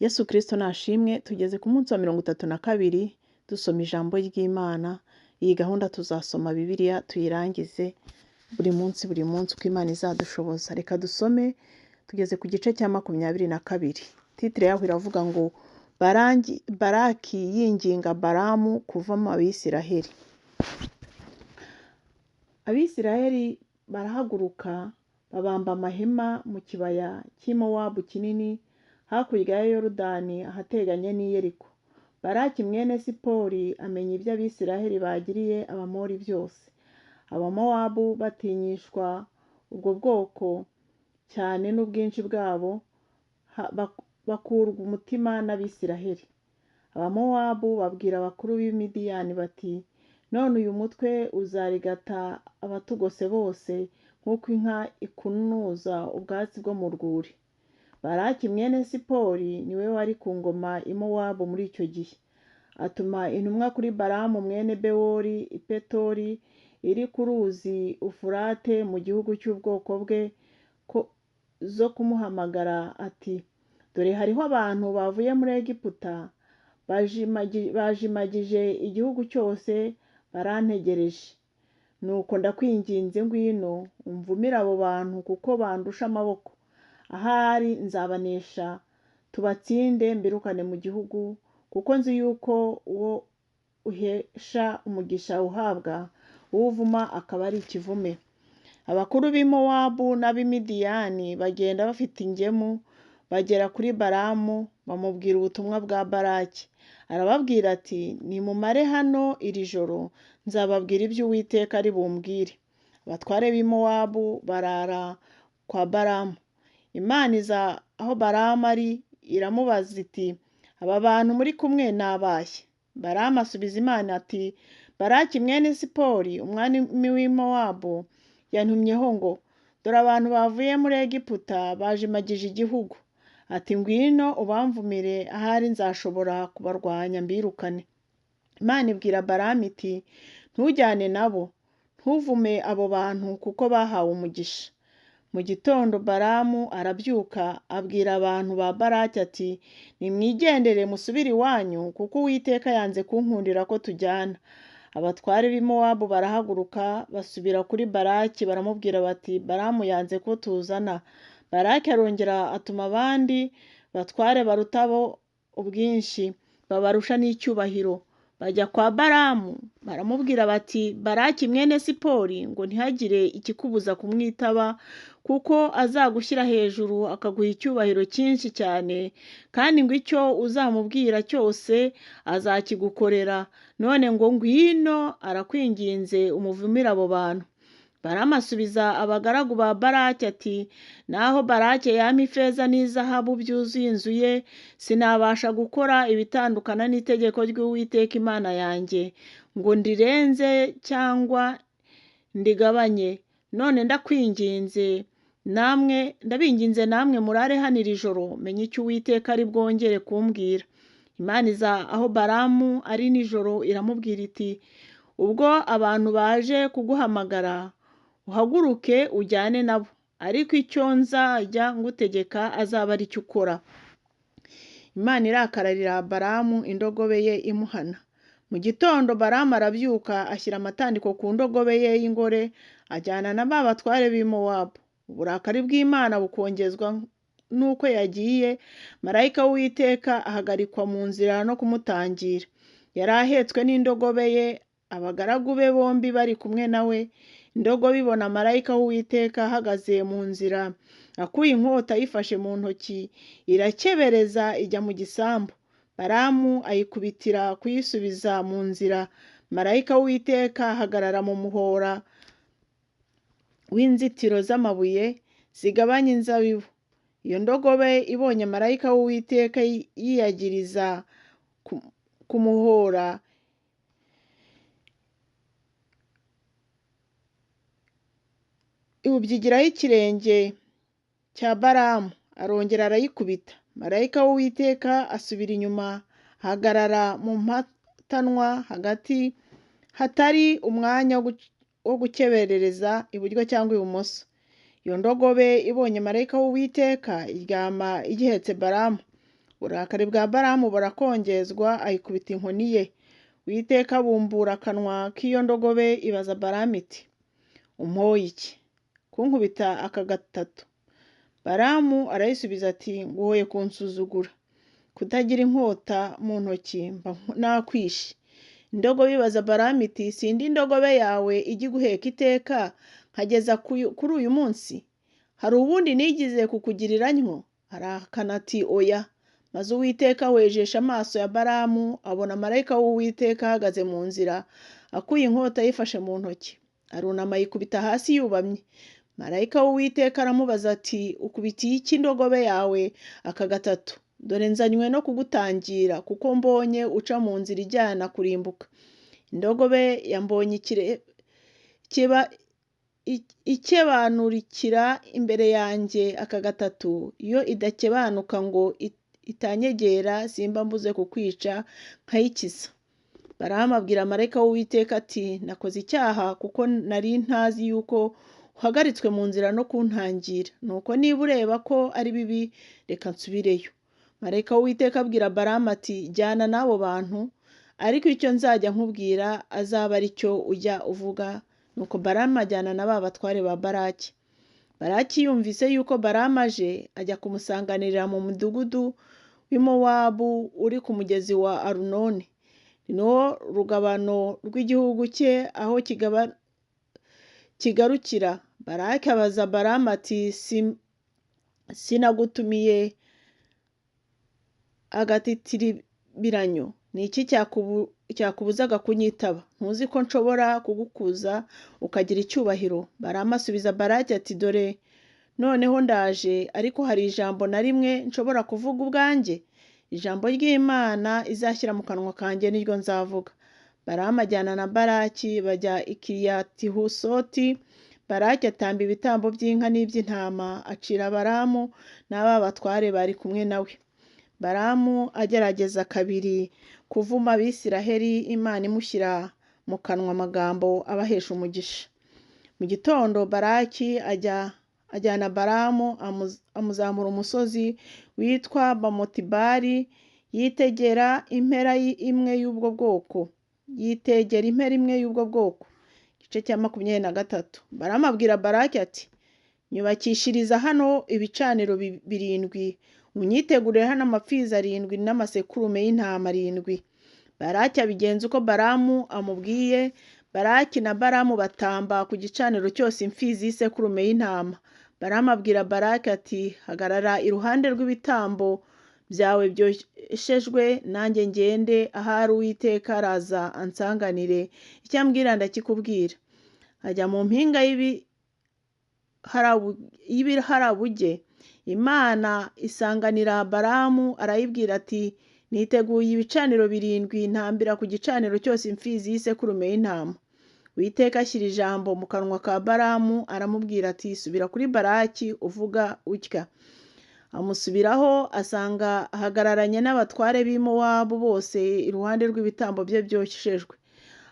Yesu Kristo nashimwe, tugeze ku munsi wa 32 dusoma ijambo ry'Imana. Iyi gahunda tuzasoma Bibiliya tuyirangize buri munsi uko Imana izadushoboza. Reka dusome, tugeze ku gice cya 22. Titire yaho iravuga ngo Baraki yinginga Balamu kuva mu Abisiraheli. Abisiraheli barahaguruka babamba amahema mu kibaya cy'i Mowabu kinini hakurya ya Yorodani ahateganye n'i Yeriko. Baraki mwene Sipori amenya ibyo Abisiraheli bagiriye Abamori byose. Abamowabu batinyishwa ubwo bwoko cyane n'ubwinshi bwabo, bakurwa umutima n'Abisiraheli. Abamowabu babwira abakuru b'Imidiyani bati, none uyu mutwe uzarigata abatugose bose nk'uko inka ikunuza ubwatsi bwo mu rwuri. Baraki mwene Sipori niwe wari ku ngoma i Mowabu muri icyo gihe. Atuma intumwa kuri Balamu mwene Bewori i Petori iri ku ruzi Ufurate mu gihugu cy'ubwoko bwe zo kumuhamagara ati, dore hariho abantu bavuye muri Egiputa bajimagije igihugu cyose barantegereje. Nuko ndakwinginze ngwino umvumire abo bantu kuko bandusha amaboko. Ahari nzabanesha tubatsinde mbirukane mu gihugu, kuko nzi yuko uwo uhesha umugisha uhabwa, uwuvuma akaba ari ikivume. Abakuru b'i Mowabu n'ab'Imidiyani bagenda bafite ingemu, bagera kuri Balamu bamubwira ubutumwa bwa Baraki. Arababwira ati, nimumare hano iri joro nzababwira ibyo Uwiteka ari bumbwire. Abatware b'i Mowabu barara kwa Balamu. Imana iza aho Balamu ari iramubaza iti, aba bantu muri kumwe ni abahe? Balamu asubiza Imana ati, Baraki mwene Sipori umwami w'i Mowabu yantumyeho ngo, dore abantu bavuye muri Egiputa bajimagije igihugu. Ati, ngwino ubamvumire, ahari nzashobora kubarwanya mbirukane. Imana ibwira Balamu iti, ntujyane nabo, ntuvume abo bantu kuko bahawe umugisha. Mu gitondo Balamu arabyuka abwira abantu ba Baraki ati, nimwigendere musubire iwanyu, kuko Uwiteka yanze kunkundira ko tujyana. Abatware b'i Mowabu barahaguruka basubira kuri Baraki baramubwira bati, Balamu yanze ko tuzana. Baraki arongera atuma abandi batware baruta bo ubwinshi, babarusha n'icyubahiro. Bajya kwa Balamu baramubwira bati, Baraki mwene Sipori ngo ntihagire ikikubuza kumwitaba, kuko azagushyira hejuru akaguha icyubahiro cyinshi cyane, kandi ngo icyo uzamubwira cyose azakigukorera. None ngo ngwino arakwinginze umuvumire abo bantu. Balamu asubiza abagaragu ba Baraki ati, naho Baraki yampa ifeza n'izahabu byuzuye inzu ye, sinabasha gukora ibitandukana n'itegeko ry'Uwiteka Imana yanjye, ngo ndirenze cyangwa ndigabanye. None ndabinginze namwe murare hano iri joro, menye icyo Uwiteka ari bwongere kumbwira. Imana iza aho Balamu ari nijoro iramubwira iti, ubwo abantu baje kuguhamagara uhaguruke ujyane nabo, ariko icyo nzajya ngutegeka azaba ari cyo ukora. Imana irakararira Balamu, indogobe ye imuhana. Mu gitondo Balamu arabyuka ashyira amatandiko ku ndogobe ye y'ingore, ajyana na ba batware b'i Mowabu. Uburakari bw'Imana bukongezwa n'uko yagiye, marayika w'Uwiteka ahagarikwa mu nzira no kumutangira. Yari ahetswe n'indogobe ye, abagaragu be bombi bari kumwe nawe. Indogobe ibona marayika w'Uwiteka ahagaze mu nzira, akuye inkota ayifashe mu ntoki, irakebereza ijya mu gisambu. Balamu ayikubitira kuyisubiza mu nzira. Marayika w'Uwiteka ahagarara mu muhora w'inzitiro z'amabuye zigabanya inzabibu. Iyo ndogobe ibonye marayika w'Uwiteka yiyagiriza ku muhora, iwubyigiraho ikirenge cya Balamu, arongera arayikubita. Marayika w'Uwiteka asubira inyuma, ahagarara mu mpatanwa hagati, hatari umwanya wo gukeberereza iburyo cyangwa ibumoso. Iyo ndogobe ibonye marayika w'Uwiteka iryama igihetse Balamu. uburakari bwa Balamu burakongezwa, ayikubita inkoni ye. Uwiteka abumbura akanwa k'iyo ndogobe, ibaza Balamu iti, umpoye iki kunkubita aka gatatu? Balamu arayisubiza ati, nguhoye kunsuzugura, kutagira inkota mu ntoki mba nakwishe. Indogobe ibaza Balamu iti, sindi indogobe yawe ijya iguheka iteka nkageza kuri uyu munsi? Hari ubundi nigize kukugirira ntyo? Arahakana ati, oya. Maze Uwiteka wejesha amaso ya Balamu, abona marayika w'Uwiteka ahagaze mu nzira, akuye inkota ayifashe mu ntoki. Arunama yikubita hasi yubamye. Marayika w'Uwiteka aramubaza ati, ukubitiye iki indogobe yawe aka gatatu? Dore nzanywe no kugutangira, kuko mbonye uca mu nzira ijyana kurimbuka. Indogobe yambonye ikebanurikira imbere yanjye aka gatatu, iyo idakebanuka ngo itanyegera, simba mbuze kukwica nkayikiza. Balamu abwira marayika w'Uwiteka ati, nakoze icyaha kuko nari ntazi yuko uhagaritswe mu nzira no kuntangira. Nuko niba ureba ko ari bibi, reka nsubireyo. Marayika w'Uwiteka abwira Balamu ati, jyana n'abo bantu, ariko icyo nzajya nkubwira azaba ari cyo ujya uvuga. Nuko Balamu ajyana na ba batware ba Balaki. Balaki yumvise yuko Balamu aje, ajya kumusanganirira mu mudugudu w'i Mowabu uri ku mugezi wa Arunoni. Niwo rugabano rw'igihugu cye aho kigarukira. Balaki abaza Balamu ati, sinagutumiye agatitiribiranyo? Ni iki cyakubuzaga kunyitaba? Ntuzi ko nshobora kugukuza ukagira icyubahiro? Balamu asubiza Balaki ati, dore noneho ndaje, ariko hari ijambo na rimwe nshobora kuvuga ubwanjye? Ijambo ry'Imana izashyira mu kanwa kanjye niryo nzavuga. Balamu ajyana na Balaki bajya i Kiriyati-Husoti. Balaki atamba ibitambo by'inka n'iby'intama, acira Balamu n'aba batware bari kumwe nawe. Balamu agerageza kabiri kuvuma Abisiraheli, Imana imushyira mu kanwa amagambo abahesha umugisha. Mu gitondo Balaki ajyana Balamu amuzamura umusozi witwa Bamotibari, yitegera impera imwe y'ubwo bwoko. Igice cya 23. Balamu abwira Balaki ati, nyubakishiriza hano ibicaniro 7, unyitegurire hano amapfizi 7 n'amasekurume y'intama 7. Balaki abigenza uko Balamu amubwiye. Balaki na Balamu batamba ku gicaniro cyose imfizi y'isekurume y'intama. Balamu abwira Balaki ati, hagarara iruhande rw'ibitambo byawe byoshejwe, nanjye ngende, ahari Uwiteka araza ansanganire, icyo ambwira ndakikubwira. Ajya mu mpinga y'ibiharabuge. Imana isanganira Balamu, arayibwira ati, niteguye ibicaniro 7, ntambira ku gicaniro cyose imfizi y'isekurume y'intama. Uwiteka ashyira ijambo mu kanwa ka Balamu, aramubwira ati, subira kuri Balaki uvuga utya. Amusubiraho, asanga ahagararanye n'abatware b'i Mowabu bose iruhande rw'ibitambo bye byoshejwe.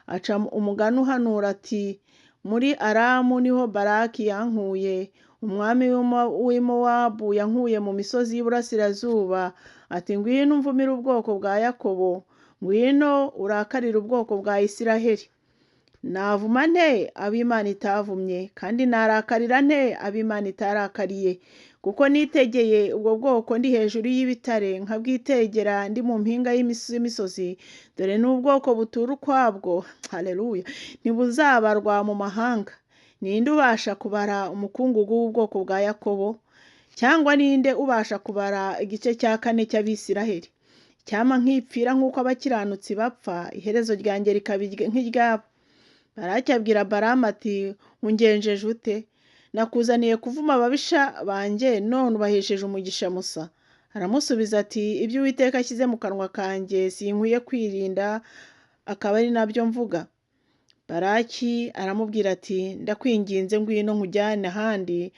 Aca umugani uhanura ati, muri Aramu niho Balaki yankuye, umwami w'i Mowabu yankuye mu misozi y'Iburasirazuba, ati, ngwino umvumire ubwoko bwa Yakobo, ngwino urakarire ubwoko bwa Isiraheli. Navuma nte ab'Imana itavumye, kandi narakarira nte ab'Imana itarakariye? Kuko nitegeye ubwo bwoko ndi hejuru y'ibitare, nkabwitegera ndi mu mpinga y'imisozi. Dore n'ubwoko butura ukwabwo, haleluya, ntibuzabarwa mu mahanga. Ninde ubasha kubara umukungugu w'ubwoko bwa Yakobo? Cyangwa ninde ubasha kubara igice cya 4 cy'Abisiraheli? Cyama nkipfira nk'uko abakiranutsi bapfa, iherezo ryanjye rikaba nk'iryabo. Balaki abwira Balamu ati, ungenjeje ute? Nakuzaniye kuvuma ababisha banjye, none ubahesheje umugisha musa. Aramusubiza ati, ibyo Uwiteka ashyize mu kanwa kanjye sinkwiye kwirinda, akaba ari nabyo mvuga. Balaki aramubwira ati, ndakwinginze ngwino nkujyane ahandi,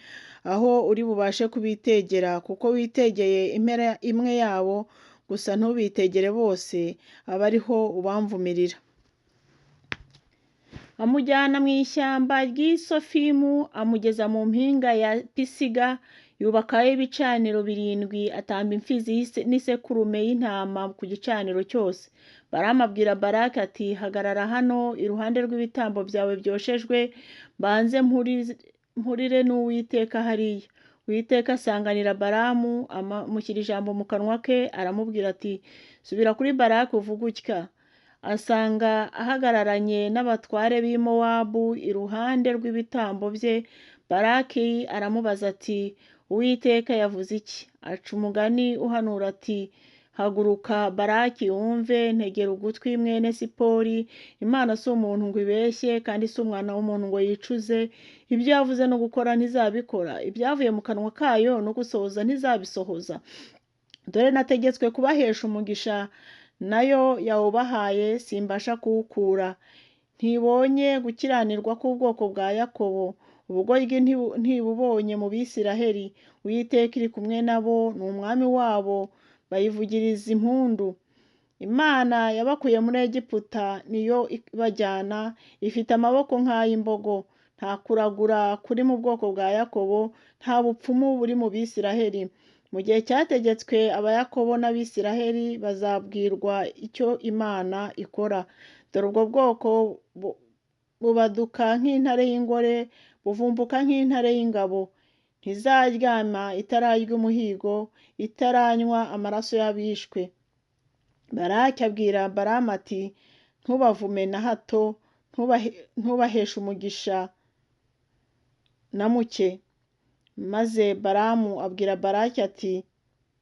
aho uri bubashe kubitegera, kuko witegeye impera imwe yabo, gusa ntubitegere bose, aba ariho ubamvumirira. Amujyana mu ishyamba ry'i Sofimu, amugeza mu mpinga ya Pisiga yubakayo ibicaniro 7, atamba imfizi n'isekurume y'intama ku gicaniro cyose. Balamu abwira Balaki ati hagarara hano iruhande rw'ibitambo byawe byoshejwe, mbanze mpurire n'Uwiteka hariya. Uwiteka asanganira Balamu, amushyira ijambo mu kanwa ke, aramubwira ati subira kuri Balaki uvuge utya. Asanga ahagararanye n'abatware b'i Mowabu iruhande rw'ibitambo bye. Balaki aramubaza ati Uwiteka yavuze iki? Aca umugani uhanura ati haguruka Balaki wumve, ntegera ugutwi mwene Sipori. Imana si umuntu ngo ibeshye, kandi si umwana w'umuntu ngo yicuze. Ibyo yavuze no gukora ntizabikora, ibyavuye mu kanwa kayo no gusohoza ntizabisohoza. Dore nategetswe kubahesha umugisha, nayo yawubahaye simbasha kuwukura. Ntibonye gukiranirwa k'ubwoko bwa Yakobo, ubugoryi ntibubonye mu Bisiraheli. Uwiteka iri kumwe nabo, ni umwami wabo, bayivugiriza impundu. Imana yabakuye muri Egiputa niyo ibajyana, ifite amaboko nk'ay'imbogo. Nta kuragura kuri mu bwoko bwa Yakobo, nta bupfumu buri mu Bisiraheli. Mu gihe cyategetswe Abayakobo n'Abisiraheli bazabwirwa icyo Imana ikora. Dore ubwo bwoko bubaduka nk'intare y'ingore, buvumbuka nk'intare y'ingabo. Ntizaryama itararya umuhigo, itaranywa amaraso y'abishwe. Balaki abwira Balamu ati ntubavume na hato, ntubaheshe umugisha na muke. Maze Balamu abwira Balaki ati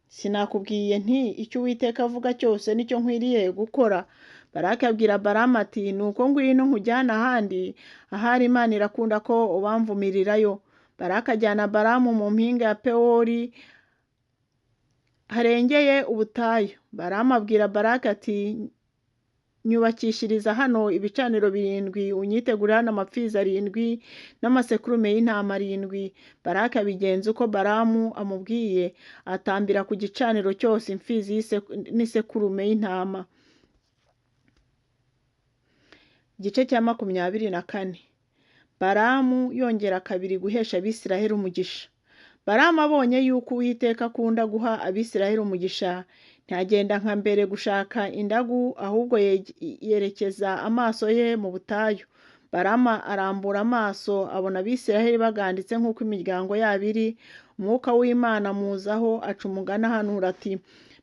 sinakubwiye nti icyo Uwiteka avuga cyose nicyo nkwiriye gukora? Balaki abwira Balamu ati nuko ngwino nkujyana ahandi, ahari Imana irakunda ko ubamvumirirayo. Balaki ajyana Balamu mu mpinga ya Pewori harengeye ubutayu. Balamu abwira Balaki ati nyubakishiriza hano ibicaniro 7, unyitegurira n'amapfizi 7 n'amasekurume y'intama 7. Balaki abigenza uko Balamu amubwiye, atambira ku gicaniro cyose imfizi n'isekurume y'intama. Igice cya 24. Balamu yongera kabiri guhesha Abisiraheli umugisha. Balamu abonye yuko Uwiteka akunda guha Abisiraheli umugisha, ntagenda nka mbere gushaka indagu, ahubwo yerekeza amaso ye mu butayu. Balamu arambura amaso, abona Abisiraheli baganditse nk'uko imiryango yabo iri. Umwuka w'Imana amuzaho, aca umugani ahanura ati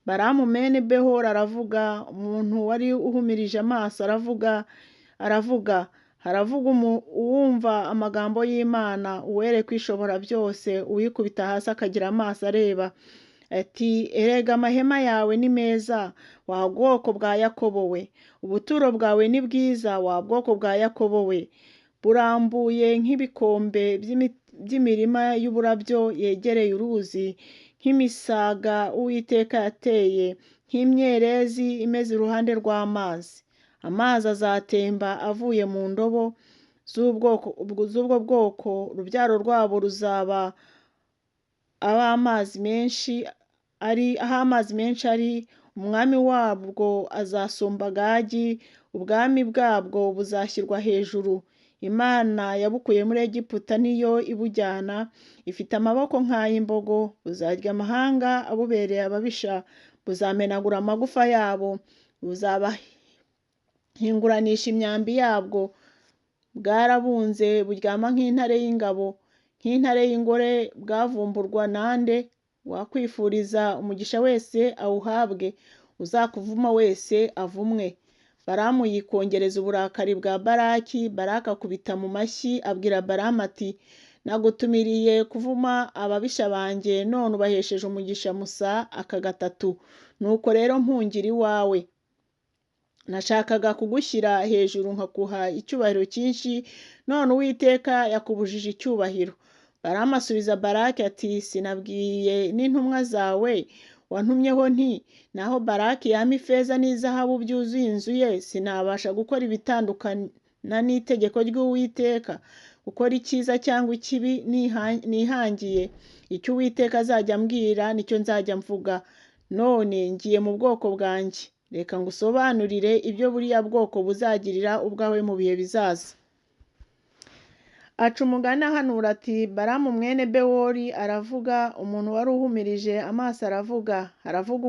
Balamu mwene Behori aravuga. Umuntu wari uhumirije amaso aravuga uwumva amagambo y'Imana, uwereka ishobora byose, uwikubita hasi akagira amaso areba. Ati erega amahema yawe ni meza, wa bwoko bwa Yakobo we. Ubuturo bwawe ni bwiza, wa bwoko bwa Yakobo we. Burambuye nk'ibikombe by'imirima y'uburabyo yegereye uruzi, nk'imisaga Uwiteka yateye, nk'imyerezi imeze iruhande rw'amazi. Amazi azatemba avuye mu ndobo z'ubwo bwoko, urubyaro rwabo ruzaba aho amazi menshi ari. Umwami wabwo azasumba Gagi, ubwami bwabwo buzashyirwa hejuru. Imana yabukuye muri Egiputa niyo ibujyana, ifite amaboko nk'ay'imbogo. Buzarya amahanga abubereye ababisha, buzamenagura amagufa yabo, buzabahinguranisha imyambi yabwo. Bwarabunze buryama nk'intare y'ingabo, nk'intare y'ingore. Bwavumburwa nande? Wakwifuriza umugisha wese awuhabwe, uzakuvuma wese avumwe. Balamu yikongereza uburakari bwa Balaki. Balaki akubita mu mashyi abwira Balamu ati nagutumiriye kuvuma ababisha banjye, none ubahesheje umugisha musa aka gatatu. Nuko rero mpungira iwawe. Nashakaga kugushyira hejuru nkakuha icyubahiro cyinshi, none Uwiteka yakubujije icyubahiro. Balamu asubiza Balaki ati sinabwiye n'intumwa zawe wantumyeho nti naho Balaki yama ifeza n'izahabu byuzuye inzu ye, sinabasha gukora ibitandukana n'itegeko ry'Uwiteka, gukora icyiza cyangwa ikibi nihangiye. Icyo Uwiteka azajya ambwira nicyo nzajya mvuga. None ngiye mu bwoko bwanjye, reka ngusobanurire ibyo buriya bwoko buzagirira ubwawe mu bihe bizaza. aca umugani ahanura ati baramu mwene bewori aravuga, umuntu wari uhumirije amaso aravuga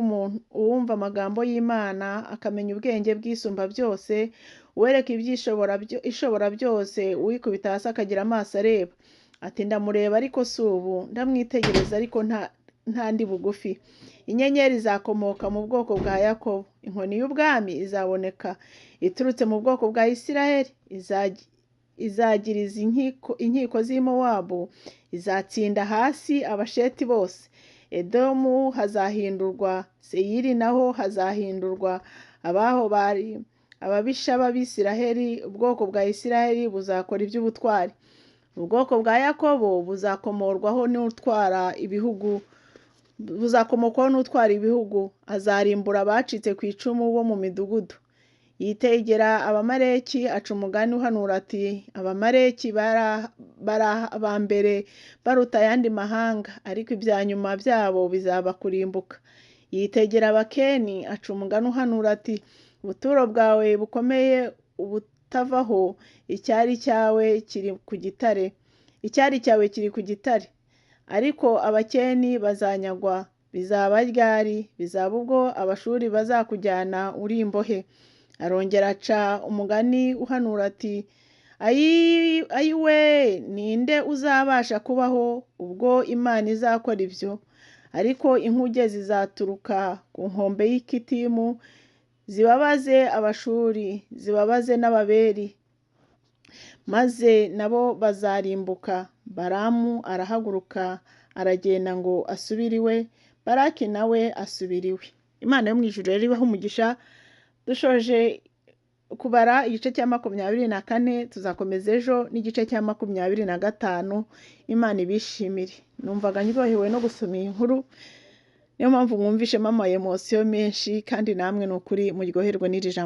umuntu uwumva amagambo y'Imana akamenya ubwenge bw'isumba byose, uwereka ishobora byose, uwikubita hasi akagira amaso areba. Ati ndamureba ariko si ubu, ndamwitegereza ariko nta ndi bugufi. Inyenyeri izakomoka mu bwoko bwa Yakobo, inkoni y'ubwami izaboneka iturutse mu bwoko bwa Isiraheli, izagiriza inkiko z'i Mowabu, izatsinda hasi Abasheti bose. Edomu hazahindurwa, Seyiri naho hazahindurwa abaho bari ababisha b'Abisiraheli. Ubwoko bwa Isiraheli buzakora iby'ubutwari, ubwoko bwa Yakobo buzakomokwaho n'utwara ibihugu. Azarimbura abacitse ku icumu bo mu midugudu. Yitegera Abamaleki aca umugani uhanura ati Abamaleki bari aba mbere baruta ayandi mahanga, ariko ibya nyuma byabo bizaba kurimbuka. Yitegera Abakeni aca umugani uhanura ati ubuturo bwawe bukomeye ubutavaho, icyari cyawe kiri ku gitare. Ariko Abakeni bazanyagwa. Bizaba ryari? Bizaba ubwo Abashuri bazakujyana uri imbohe. Arongera aca umugani uhanura ati ayiwe, ninde uzabasha kubaho ubwo Imana izakora ibyo? Ariko inkuge zizaturuka ku nkombe y'Ikitimu, zibabaze Abashuri, zibabaze n'Ababeri, maze nabo bazarimbuka. Baramu arahaguruka aragenda ngo asubire iwe, Baraki nawe asubira iwe. Imana yo mu ijuru rero ibahe umugisha. Dushoje kubara igice cya 24, tuzakomeza ejo n'igice cya 25. Imana ibishimire. Numvaga ndyohewe no gusoma iyi nkuru, niyo mpamvu mwumvishemo ama emosiyo menshi, kandi namwe ni ukuri muryoherwa n'iri jambo.